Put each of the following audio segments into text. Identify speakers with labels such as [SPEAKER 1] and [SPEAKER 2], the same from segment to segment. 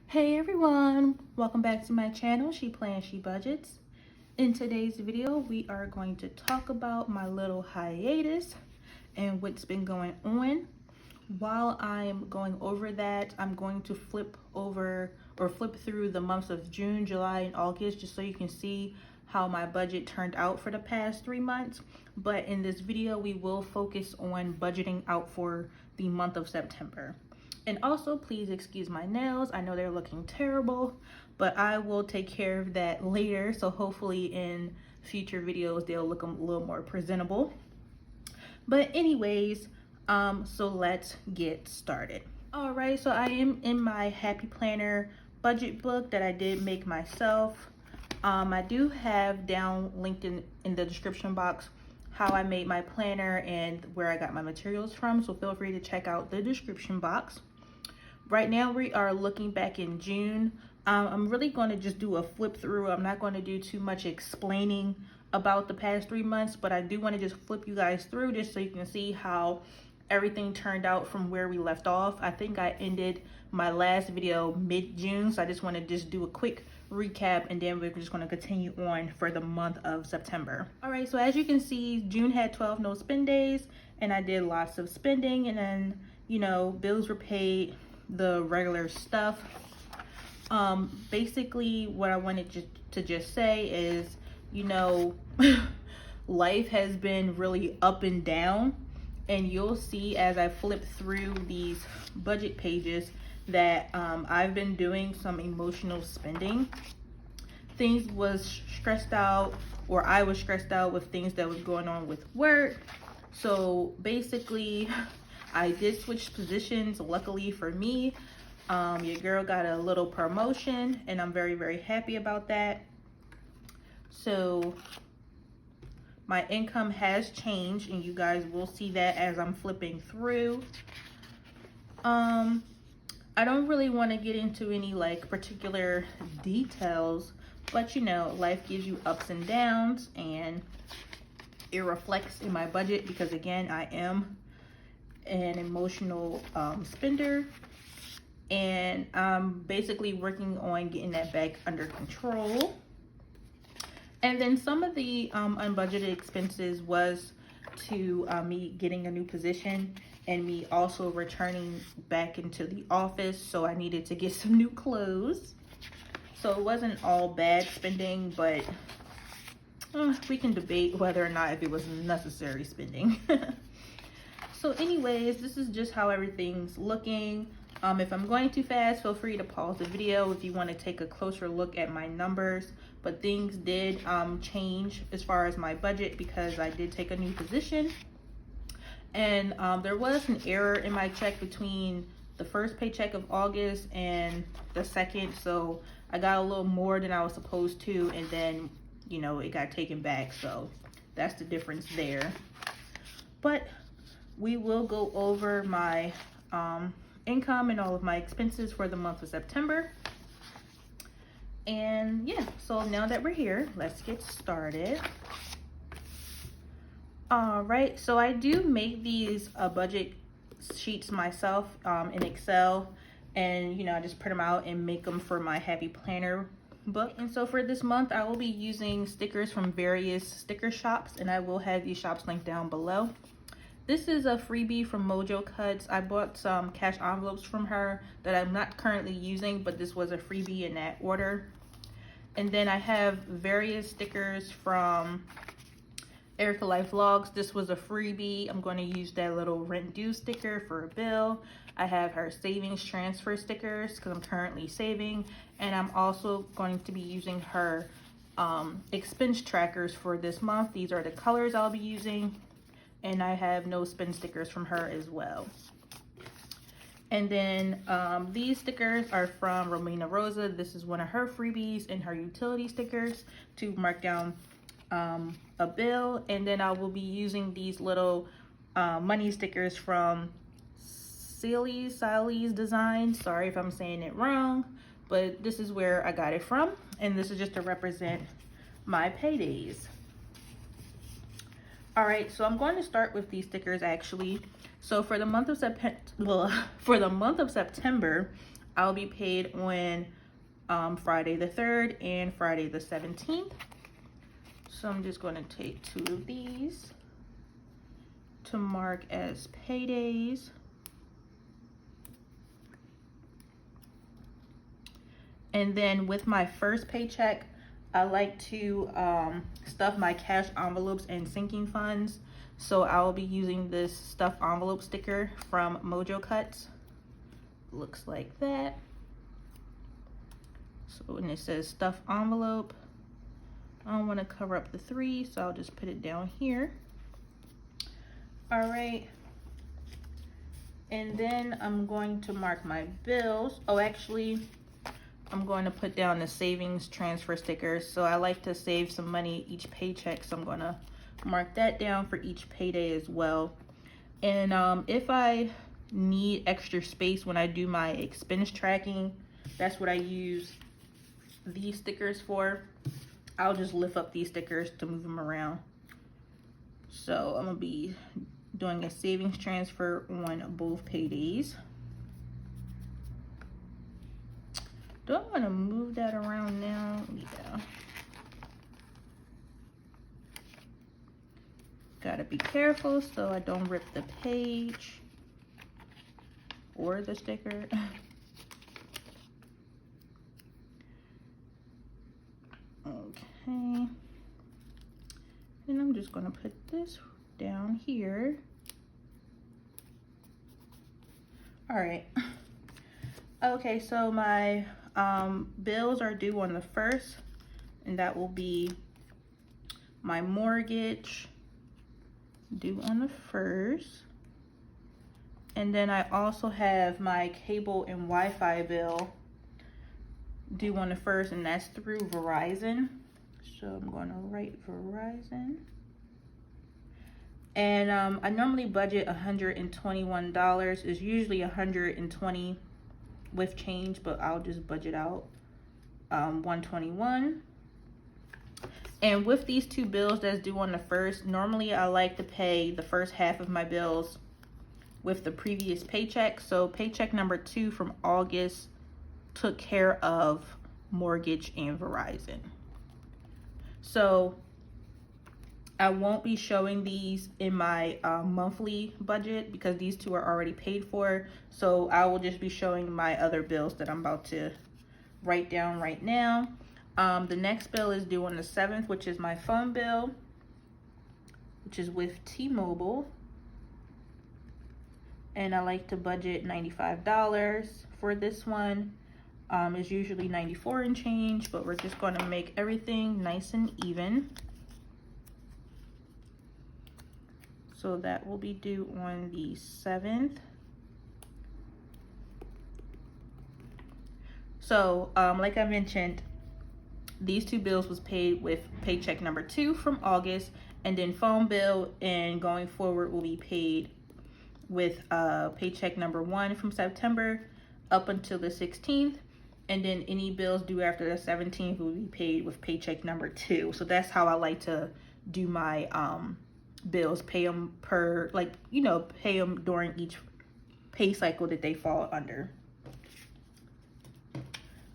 [SPEAKER 1] Hey everyone, welcome back to my channel, She Plans, She Budgets. In today's video, we are going to talk about my little hiatus and what's been going on. While I'm going over that, I'm going to flip through the months of June, July, and August just so you can see how my budget turned out for the past 3 months. But in this video, we will focus on budgeting out for the month of September. And also, please excuse my nails. I know they're looking terrible, but I will take care of that later. So hopefully in future videos, they'll look a little more presentable. But anyways, so let's get started. All right, so I am in my Happy Planner budget book that I did make myself. I do have down linked in the description box how I made my planner and where I got my materials from. So feel free to check out the description box. Right now we are looking back in June. I'm really going to just do a flip through. I'm not going to do too much explaining about the past 3 months, but I do want to just flip you guys through just so you can see how everything turned out from where we left off. I think I ended my last video mid-June, so I just want to just do a quick recap and then we're just going to continue on for the month of September. All right, so as you can see, June had 12 no spend days and I did lots of spending, and then, you know, bills were paid, the regular stuff. Basically what I wanted to just say is, you know, life has been really up and down, and you'll see as I flip through these budget pages that I've been doing some emotional spending. Things was stressed out, or I was stressed out with things that was going on with work. So basically I did switch positions. Luckily for me, your girl got a little promotion and I'm very, very happy about that. So my income has changed and you guys will see that as I'm flipping through. I don't really want to get into any like particular details, but you know, life gives you ups and downs and it reflects in my budget because again, I am an emotional spender, and I'm basically working on getting that back under control. And then some of the unbudgeted expenses was to me getting a new position and me also returning back into the office, so I needed to get some new clothes. So it wasn't all bad spending, but we can debate whether or not if it was necessary spending. So anyways, this is just how everything's looking. If I'm going too fast, feel free to pause the video if you want to take a closer look at my numbers. But things did change as far as my budget because I did take a new position. And there was an error in my check between the first paycheck of August and the second. So I got a little more than I was supposed to, and then, you know, it got taken back. So that's the difference there. But we will go over my income and all of my expenses for the month of September. And yeah, so now that we're here, let's get started. All right, so I do make these budget sheets myself in Excel, and you know, I just print them out and make them for my Happy Planner book. And so for this month, I will be using stickers from various sticker shops, and I will have these shops linked down below. This is a freebie from Mojo Cuts. I bought some cash envelopes from her that I'm not currently using, but this was a freebie in that order. And then I have various stickers from Erica Life Vlogs. This was a freebie. I'm going to use that little rent due sticker for a bill. I have her savings transfer stickers because I'm currently saving. And I'm also going to be using her expense trackers for this month. These are the colors I'll be using. And I have no spend stickers from her as well. And then these stickers are from Romina Rosa. This is one of her freebies and her utility stickers to mark down a bill. And then I will be using these little money stickers from Sally's Design. Sorry if I'm saying it wrong, but this is where I got it from. And this is just to represent my paydays. All right, so I'm going to start with these stickers actually. So for the month of September, I'll be paid on Friday the 3rd and Friday the 17th. So I'm just going to take 2 of these to mark as paydays. And then with my first paycheck, I like to stuff my cash envelopes and sinking funds. So I'll be using this stuffed envelope sticker from Mojo Cuts. Looks like that. So, and it says stuffed envelope. I don't want to cover up the 3, so I'll just put it down here. All right. And then I'm going to mark my bills. Oh, actually, I'm going to put down the savings transfer stickers. So I like to save some money each paycheck. So I'm going to mark that down for each payday as well. And if I need extra space when I do my expense tracking, that's what I use these stickers for. I'll just lift up these stickers to move them around. So I'm going to be doing a savings transfer on both paydays. Do I want to move that around now? Yeah. Gotta be careful so I don't rip the page or the sticker. Okay. And I'm just gonna put this down here. All right. Okay, so my bills are due on the 1st, and that will be my mortgage due on the 1st. And then I also have my cable and Wi-Fi bill due on the 1st, and that's through Verizon. So I'm going to write Verizon. And I normally budget $121. It's usually $120 with change, but I'll just budget out $121. And with these 2 bills that's due on the 1st, normally I like to pay the first half of my bills with the previous paycheck. So paycheck number 2 from August took care of mortgage and Verizon. So I won't be showing these in my monthly budget because these 2 are already paid for. So I will just be showing my other bills that I'm about to write down right now. The next bill is due on the 7th, which is my phone bill, which is with T-Mobile. And I like to budget $95 for this one. It's usually $94 and change, but we're just going to make everything nice and even. So that will be due on the 7th. So, like I mentioned, these 2 bills was paid with paycheck number 2 from August, and then phone bill and going forward will be paid with paycheck number 1 from September up until the 16th. And then any bills due after the 17th will be paid with paycheck number 2. So that's how I like to do my bills, pay them per, like, you know, pay them during each pay cycle that they fall under.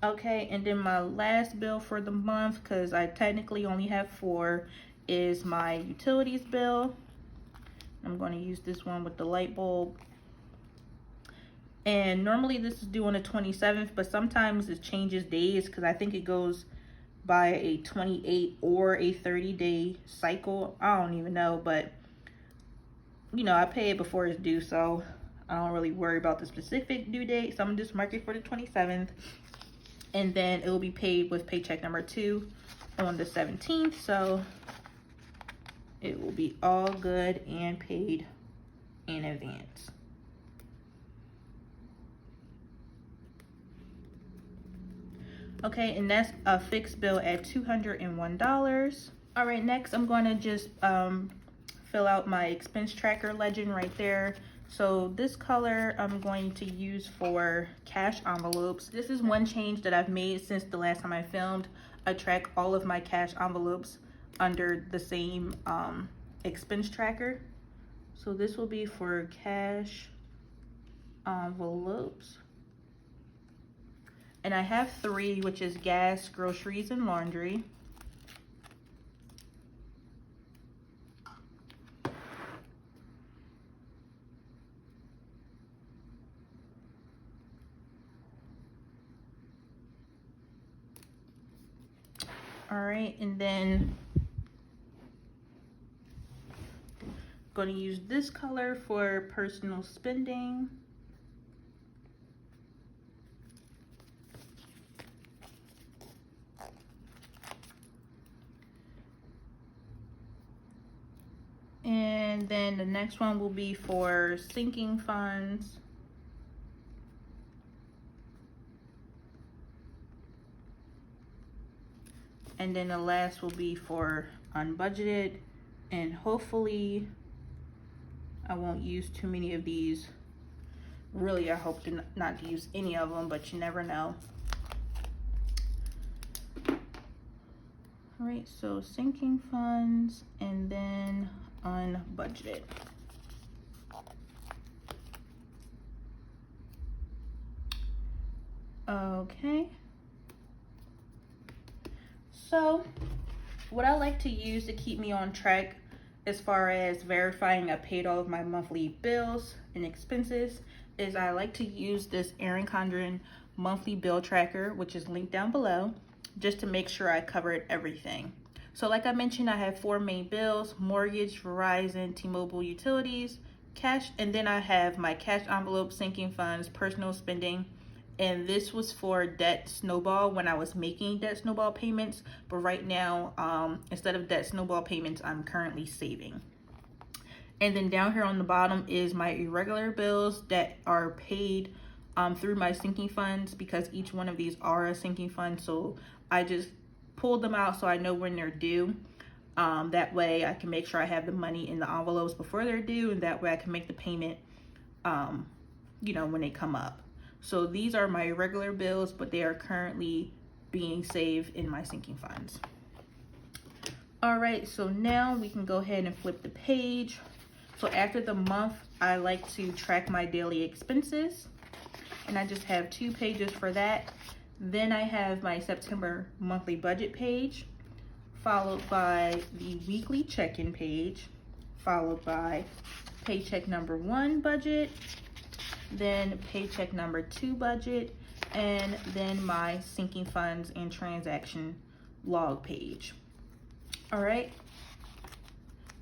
[SPEAKER 1] Okay, and then my last bill for the month, because I technically only have 4, is my utilities bill. I'm going to use this one with the light bulb. And normally this is due on the 27th, but sometimes it changes days because I think it goes by a 28 or a 30-day cycle. I don't even know, but you know, I pay it before it's due, so I don't really worry about the specific due date. So I'm just mark it for the 27th. And then it will be paid with paycheck number 2 on the 17th. So it will be all good and paid in advance. Okay, and that's a fixed bill at $201. All right, next I'm going to just fill out my expense tracker legend right there. So this color I'm going to use for cash envelopes. This is one change that I've made since the last time I filmed. I track all of my cash envelopes under the same expense tracker. So this will be for cash envelopes. And I have 3, which is gas, groceries, and laundry. All right, and then going to use this color for personal spending. And then the next one will be for sinking funds. And then the last will be for unbudgeted. And hopefully I won't use too many of these. Really, I hope to not to use any of them, but you never know. All right, so sinking funds and then unbudgeted. Okay. So what I like to use to keep me on track as far as verifying I paid all of my monthly bills and expenses is I like to use this Erin Condren monthly bill tracker, which is linked down below, just to make sure I covered everything. So like I mentioned, I have 4 main bills: mortgage, Verizon, T-Mobile, utilities, cash, and then I have my cash envelope, sinking funds, personal spending. And this was for debt snowball when I was making debt snowball payments. But right now, instead of debt snowball payments, I'm currently saving. And then down here on the bottom is my irregular bills that are paid through my sinking funds, because each one of these are a sinking fund. So I just pulled them out so I know when they're due. That way I can make sure I have the money in the envelopes before they're due, and that way I can make the payment, when they come up. So these are my irregular bills, but they are currently being saved in my sinking funds. All right, so now we can go ahead and flip the page. So after the month, I like to track my daily expenses, and I just have 2 pages for that. Then I have my September monthly budget page, followed by the weekly check-in page, followed by paycheck number 1 budget, then paycheck number 2 budget, and then my sinking funds and transaction log page. All right.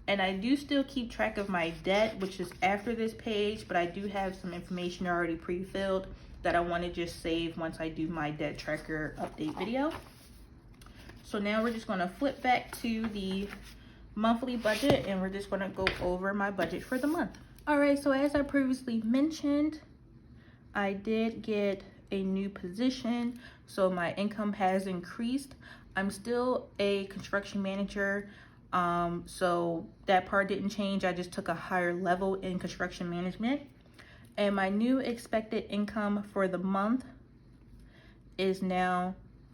[SPEAKER 1] And I do still keep track of my debt, which is after this page, but I do have some information already pre-filled that I want to just save once I do my debt tracker update video. So now we're just going to flip back to the monthly budget, and we're just going to go over my budget for the month. All right, so as I previously mentioned, I did get a new position, so my income has increased. I'm still a construction manager, so that part didn't change. I just took a higher level in construction management. And my new expected income for the month is now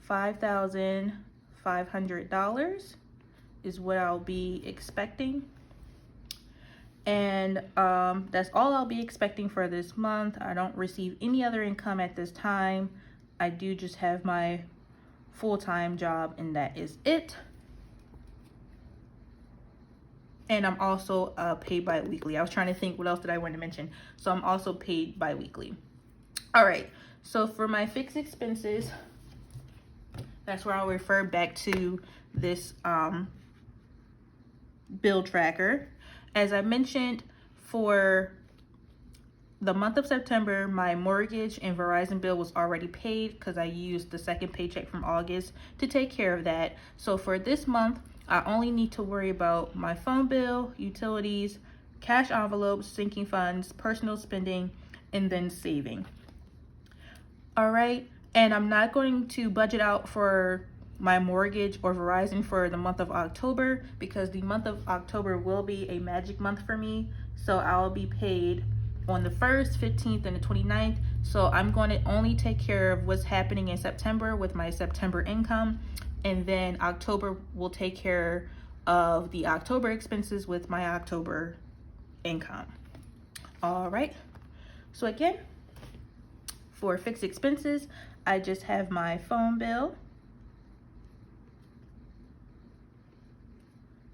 [SPEAKER 1] $5,500 is what I'll be expecting. And that's all I'll be expecting for this month. I don't receive any other income at this time. I do just have my full-time job, and that is it. And I'm also paid bi-weekly. I was trying to think what else did I want to mention. So I'm also paid bi-weekly. All right, so for my fixed expenses, that's where I'll refer back to this bill tracker. As I mentioned, for the month of September, my mortgage and Verizon bill was already paid because I used the second paycheck from August to take care of that. So for this month, I only need to worry about my phone bill, utilities, cash envelopes, sinking funds, personal spending, and then saving. All right, and I'm not going to budget out for my mortgage or Verizon for the month of October, because the month of October will be a magic month for me. So I'll be paid on the 1st, 15th, and the 29th. So I'm going to only take care of what's happening in September with my September income. And then October will take care of the October expenses with my October income. All right. So again, for fixed expenses, I just have my phone bill,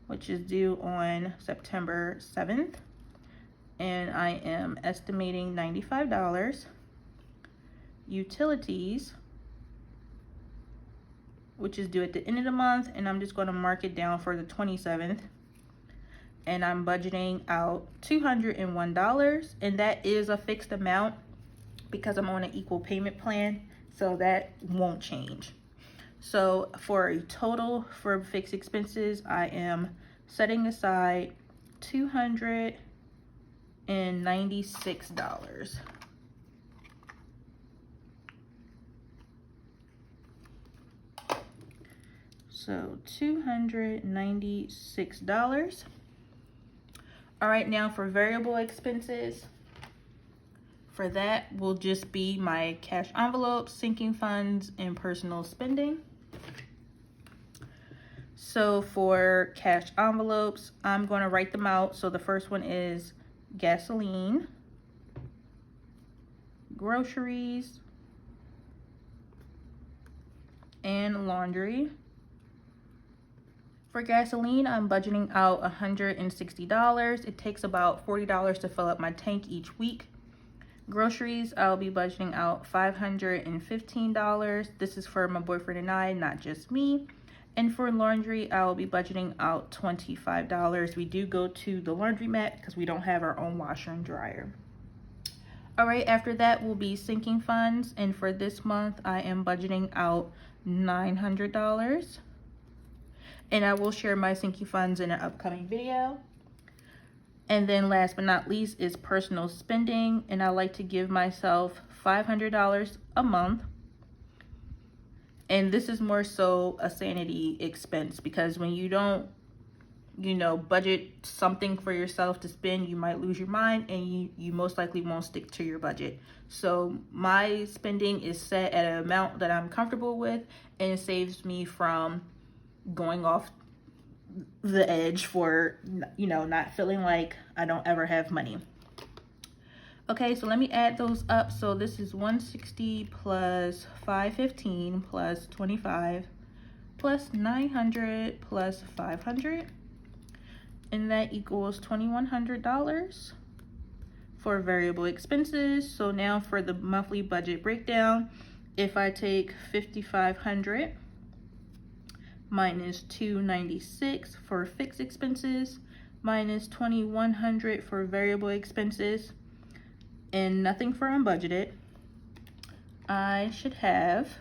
[SPEAKER 1] which is due on September 7th, and I am estimating $95. Utilities, which is due at the end of the month, and I'm just going to mark it down for the 27th. And I'm budgeting out $201, and that is a fixed amount because I'm on an equal payment plan, so that won't change. So for a total for fixed expenses, I am setting aside $296. So $296. All right, now for variable expenses, for that will just be my cash envelopes, sinking funds, and personal spending. So for cash envelopes, I'm going to write them out. So the first one is gasoline, groceries, and laundry. For gasoline, I'm budgeting out $160. It takes about $40 to fill up my tank each week. Groceries, I'll be budgeting out $515. This is for my boyfriend and I, not just me. And for laundry, I'll be budgeting out $25. We do go to the laundromat because we don't have our own washer and dryer. All right, after that will be sinking funds. And for this month, I am budgeting out $900. And I will share my sinking funds in an upcoming video. And then last but not least is personal spending. And I like to give myself $500 a month. And this is more so a sanity expense because when you don't, budget something for yourself to spend, you might lose your mind and you most likely won't stick to your budget. So my spending is set at an amount that I'm comfortable with, and it saves me from going off the edge for, not feeling like I don't ever have money. Okay, so let me add those up. So this is 160 plus 515 plus 25 plus 900 plus 500. And that equals $2,100 for variable expenses. So now for the monthly budget breakdown, if I take $5,500 minus $296 for fixed expenses, minus $2,100 for variable expenses, and nothing for unbudgeted, I should have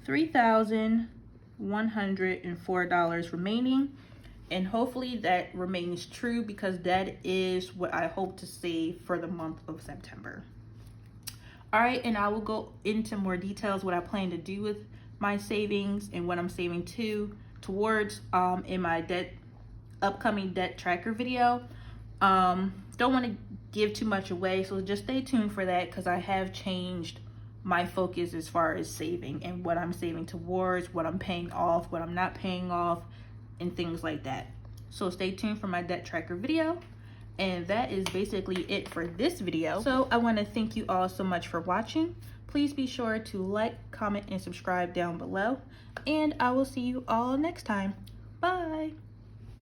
[SPEAKER 1] $3,104 remaining, and hopefully that remains true because that is what I hope to save for the month of September. All right, and I will go into more details what I plan to do with my savings and what I'm saving towards in my upcoming debt tracker video. Don't want to give too much away, so just stay tuned for that because I have changed my focus as far as saving and what I'm saving towards, what I'm paying off, what I'm not paying off, and things like that. So stay tuned for my debt tracker video. And that is basically it for this video. So I want to thank you all so much for watching. Please be sure to like, comment, and subscribe down below. And I will see you all next time. Bye.